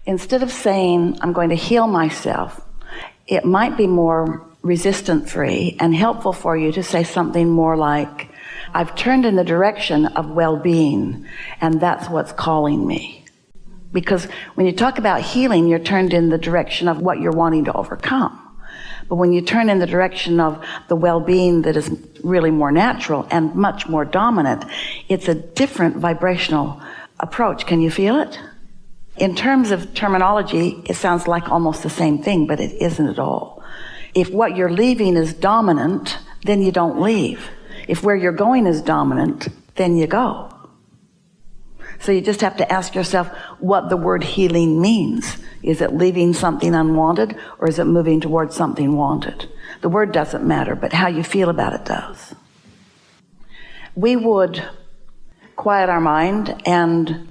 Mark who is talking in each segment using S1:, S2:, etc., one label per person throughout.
S1: Instead of saying, I'm going to heal myself, it might be more resistance-free and helpful for you to say something more like, I've turned in the direction of well-being, and that's what's calling me. Because when you talk about healing, you're turned in the direction of what you're wanting to overcome. But when you turn in the direction of the well-being that is really more natural and much more dominant, it's a different vibrational approach. Can you feel it? In terms of terminology, it sounds like almost the same thing, but it isn't at all. If what you're leaving is dominant, then you don't leave. If where you're going is dominant, then you go. So you just have to ask yourself what the word healing means. Is it leaving something unwanted, or is it moving towards something wanted? The word doesn't matter, but how you feel about it does. We would quiet our mind and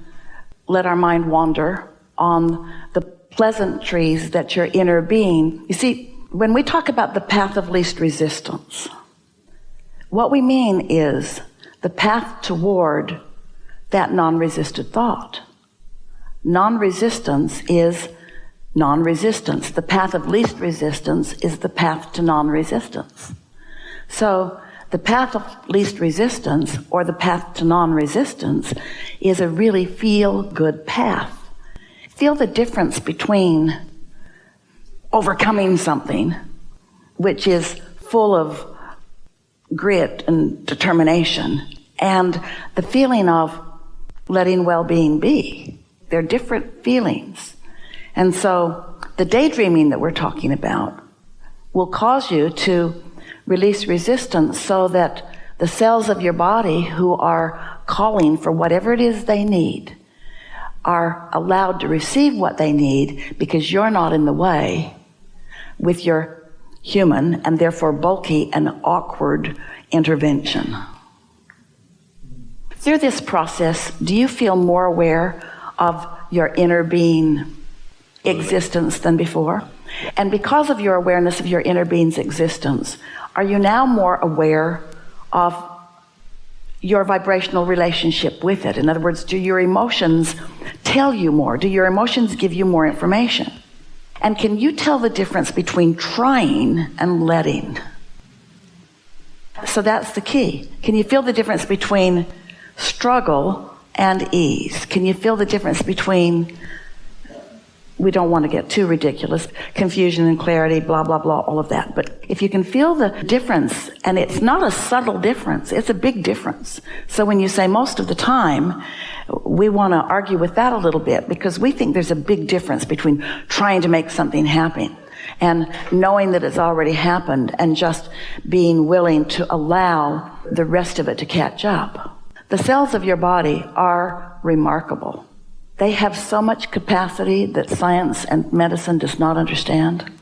S1: let our mind wander on the pleasantries that your inner being. You see, when we talk about the path of least resistance, what we mean is the path toward that non-resisted thought. Non-resistance is non-resistance. The path of least resistance is the path to non-resistance. So the path of least resistance, or the path to non-resistance, is a really feel-good path. Feel the difference between overcoming something, which is full of grit and determination, and the feeling of letting well-being be. They're different feelings. And so the daydreaming that we're talking about will cause you to release resistance so that the cells of your body who are calling for whatever it is they need are allowed to receive what they need, because you're not in the way with your human and therefore bulky and awkward intervention. Through this process, do you feel more aware of your inner being existence than before? And because of your awareness of your inner being's existence, are you now more aware of your vibrational relationship with it? In other words, do your emotions tell you more? Do your emotions give you more information? And can you tell the difference between trying and letting? So that's the key. Can you feel the difference between struggle and ease? Can you feel the difference between, we don't want to get too ridiculous, confusion and clarity, blah, blah, blah, all of that. But if you can feel the difference, and it's not a subtle difference, it's a big difference. So when you say most of the time, we want to argue with that a little bit, because we think there's a big difference between trying to make something happen and knowing that it's already happened and just being willing to allow the rest of it to catch up. The cells of your body are remarkable. They have so much capacity that science and medicine does not understand.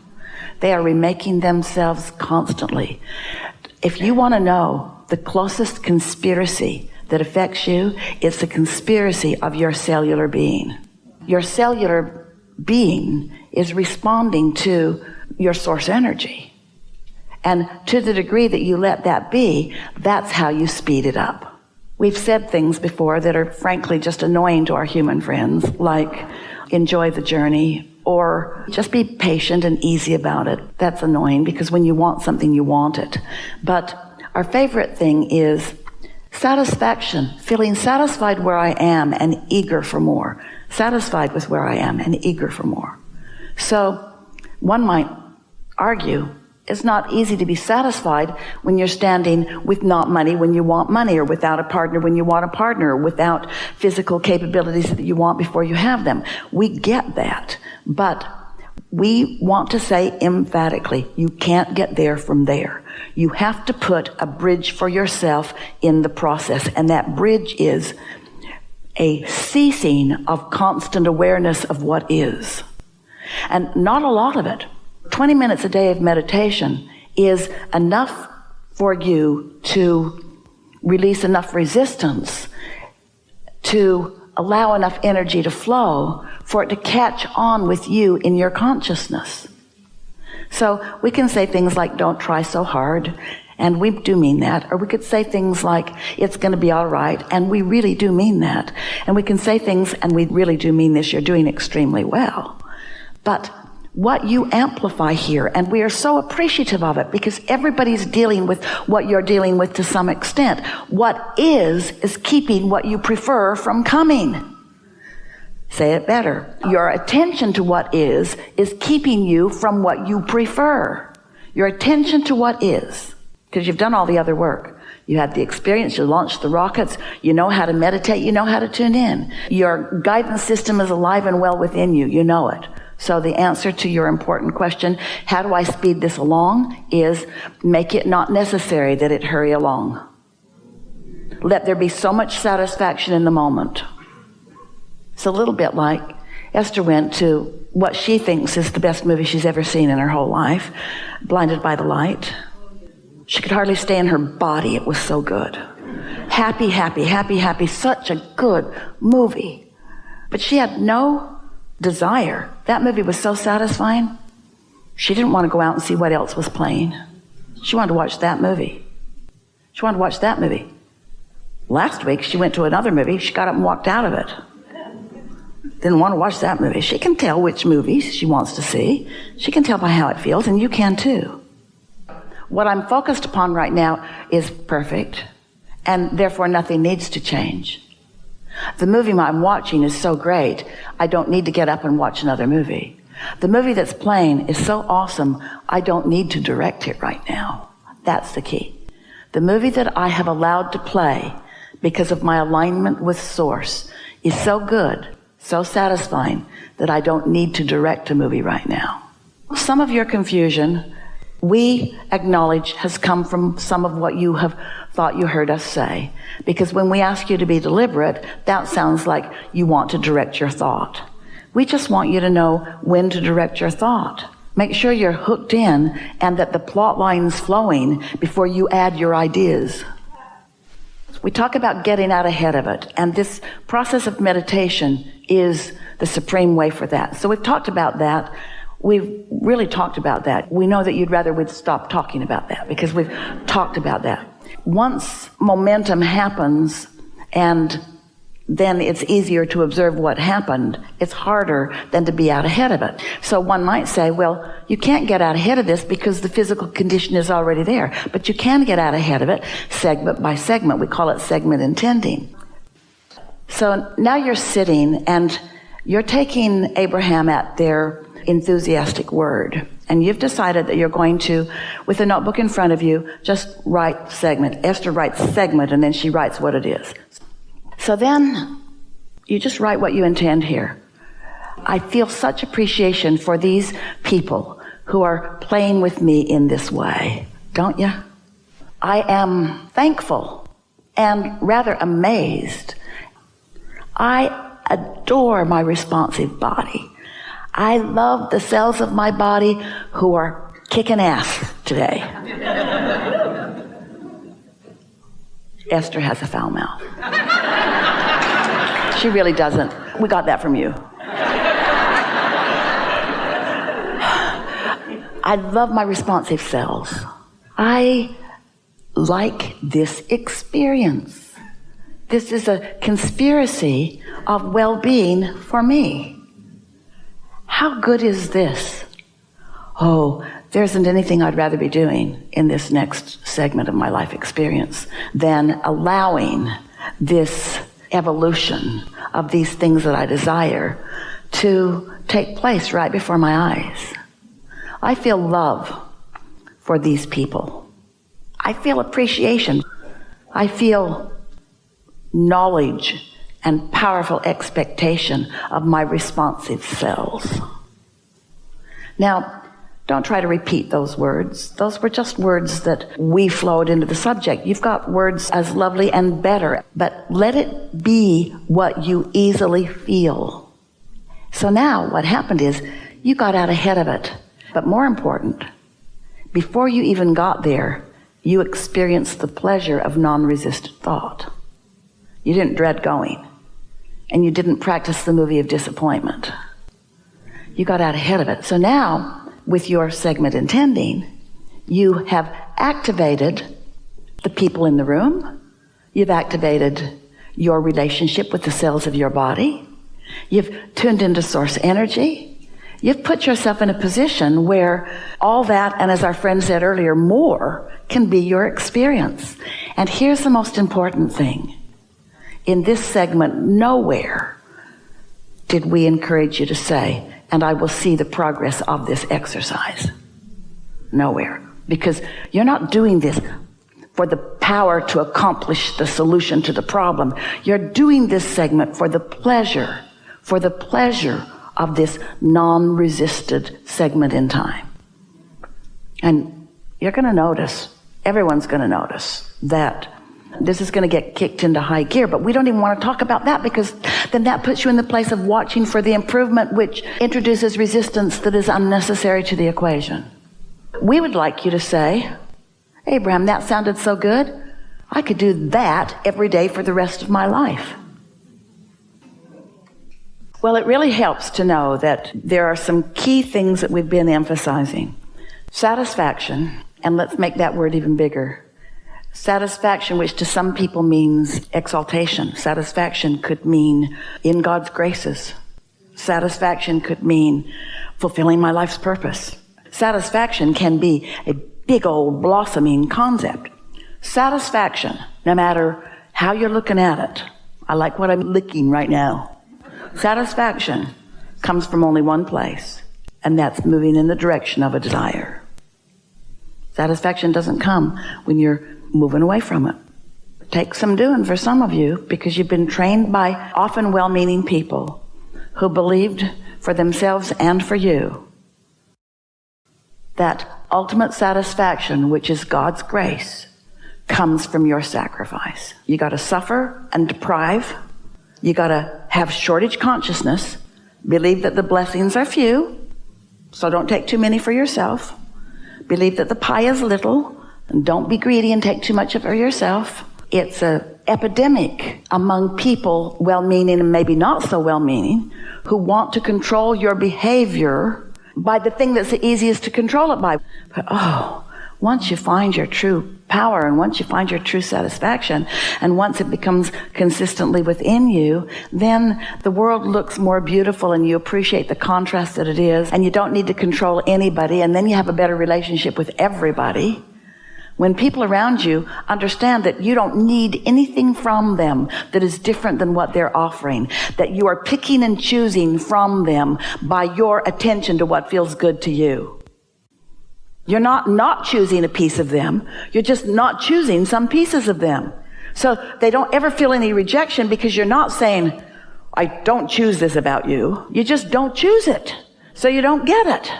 S1: They are remaking themselves constantly. If you want to know the closest conspiracy that affects you, it's the conspiracy of your cellular being. Your cellular being is responding to your source energy. And to the degree that you let that be, that's how you speed it up. We've said things before that are frankly just annoying to our human friends, like enjoy the journey, or just be patient and easy about it. That's annoying, because when you want something, you want it. But our favorite thing is satisfaction, feeling satisfied where I am and eager for more. Satisfied with where I am and eager for more. So one might argue it's not easy to be satisfied when you're standing with not money when you want money, or without a partner when you want a partner, or without physical capabilities that you want before you have them. We get that. But we want to say emphatically, you can't get there from there. You have to put a bridge for yourself in the process. And that bridge is a ceasing of constant awareness of what is. And not a lot of it. 20 minutes a day of meditation is enough for you to release enough resistance, to allow enough energy to flow for it to catch on with you in your consciousness. So we can say things like, don't try so hard, And we do mean that. Or we could say things like, it's going to be all right, and we really do mean that. And we can say things, and we really do mean this, you're doing extremely well. But what you amplify here, and we are so appreciative of it because everybody's dealing with what you're dealing with to some extent. What is keeping what you prefer from coming. Say it better. Your attention to what is keeping you from what you prefer. Your attention to what is. Because you've done all the other work. You had the experience, you launched the rockets, you know how to meditate, you know how to tune in. Your guidance system is alive and well within you, you know it. So the answer to your important question, how do I speed this along, is make it not necessary that it hurry along. Let there be so much satisfaction in the moment. It's a little bit like Esther went to what she thinks is the best movie she's ever seen in her whole life, Blinded by the Light. She could hardly stay in her body. It was so good. Happy, happy, happy, happy. Such a good movie. But she had no desire. That movie was so satisfying. She didn't want to go out and see what else was playing. She wanted to watch that movie. She wanted to watch that movie. Last week, she went to another movie. She got up and walked out of it. Didn't want to watch that movie. She can tell which movies she wants to see. She can tell by how it feels, and you can too. What I'm focused upon right now is perfect, and therefore nothing needs to change. The movie I'm watching is so great, I don't need to get up and watch another movie. The movie that's playing is so awesome, I don't need to direct it right now. That's the key. The movie that I have allowed to play because of my alignment with Source is so good, so satisfying, that I don't need to direct a movie right now. Some of your confusion, we acknowledge, has come from some of what you have thought you heard us say. Because when we ask you to be deliberate, that sounds like you want to direct your thought. We just want you to know when to direct your thought. Make sure you're hooked in and that the plot line's flowing before you add your ideas. We talk about getting out ahead of it, and this process of meditation is the supreme way for that. So we've talked about that. We've really talked about that. We know that you'd rather we'd stop talking about that because we've talked about that. Once momentum happens and then it's easier to observe what happened, it's harder than to be out ahead of it. So one might say, well, you can't get out ahead of this because the physical condition is already there. But you can get out ahead of it segment by segment. We call it segment intending. So now you're sitting and you're taking Abraham at their enthusiastic word. And you've decided that you're going to, with a notebook in front of you, just write segment. Esther writes segment and then she writes what it is. So then you just write what you intend here. I feel such appreciation for these people who are playing with me in this way, don't you? I am thankful and rather amazed. I adore my responsive body. I love the cells of my body who are kicking ass today. Esther has a foul mouth. She really doesn't. We got that from you. I love my responsive cells. I like this experience. This is a conspiracy of well-being for me. How good is this? Oh, there isn't anything I'd rather be doing in this next segment of my life experience than allowing this evolution of these things that I desire to take place right before my eyes. I feel love for these people. I feel appreciation. I feel knowledge and powerful expectation of my responsive cells. Now, don't try to repeat those words. Those were just words that we flowed into the subject. You've got words as lovely and better, but let it be what you easily feel. So now what happened is you got out ahead of it. But more important, before you even got there, you experienced the pleasure of non-resistant thought. You didn't dread going, and you didn't practice the movie of disappointment. You got out ahead of it. So now, with your segment intending, you have activated the people in the room. You've activated your relationship with the cells of your body. You've tuned into source energy. You've put yourself in a position where all that, and as our friend said earlier, more can be your experience. And here's the most important thing. In this segment, nowhere did we encourage you to say, and I will see the progress of this exercise. Nowhere. Because you're not doing this for the power to accomplish the solution to the problem. You're doing this segment for the pleasure of this non-resisted segment in time. And you're going to notice, everyone's going to notice that this is going to get kicked into high gear, but we don't even want to talk about that, because then that puts you in the place of watching for the improvement, which introduces resistance that is unnecessary to the equation. We would like you to say, Abraham, that sounded so good. I could do that every day for the rest of my life. Well, it really helps to know that there are some key things that we've been emphasizing. Satisfaction, and let's make that word even bigger. Satisfaction, which to some people means exaltation. Satisfaction could mean in God's graces. Satisfaction could mean fulfilling my life's purpose. Satisfaction can be a big old blossoming concept. Satisfaction, no matter how you're looking at it. I like what I'm licking right now. Satisfaction comes from only one place, and that's moving in the direction of a desire. Satisfaction doesn't come when you're moving away from it. It takes some doing for some of you, because you've been trained by often well-meaning people who believed for themselves and for you that ultimate satisfaction, which is God's grace, comes from your sacrifice. You got to suffer and deprive. You got to have shortage consciousness, believe that the blessings are few, so don't take too many for yourself. Believe that the pie is little, and don't be greedy and take too much of it for yourself. It's an epidemic among people, well-meaning and maybe not so well-meaning, who want to control your behavior by the thing that's the easiest to control it by. But once you find your true power, and once you find your true satisfaction, and once it becomes consistently within you, then the world looks more beautiful, and you appreciate the contrast that it is, and you don't need to control anybody, and then you have a better relationship with everybody. When people around you understand that you don't need anything from them that is different than what they're offering, that you are picking and choosing from them by your attention to what feels good to you. You're not choosing a piece of them. You're just not choosing some pieces of them. So they don't ever feel any rejection, because you're not saying, I don't choose this about you. You just don't choose it. So you don't get it.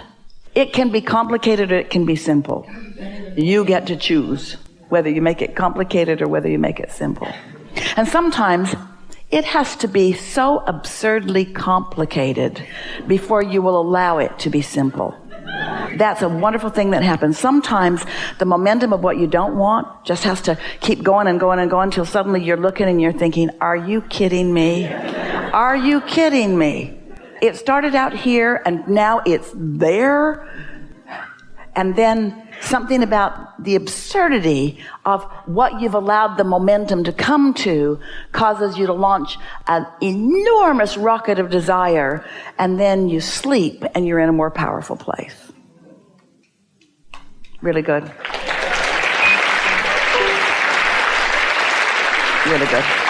S1: It can be complicated or it can be simple. You get to choose whether you make it complicated or whether you make it simple. And sometimes it has to be so absurdly complicated before you will allow it to be simple. That's a wonderful thing that happens. Sometimes the momentum of what you don't want just has to keep going and going and going until suddenly you're looking and you're thinking, are you kidding me? Are you kidding me? It started out here and now it's there. And then something about the absurdity of what you've allowed the momentum to come to causes you to launch an enormous rocket of desire, and then you sleep and you're in a more powerful place. Really good. Really good.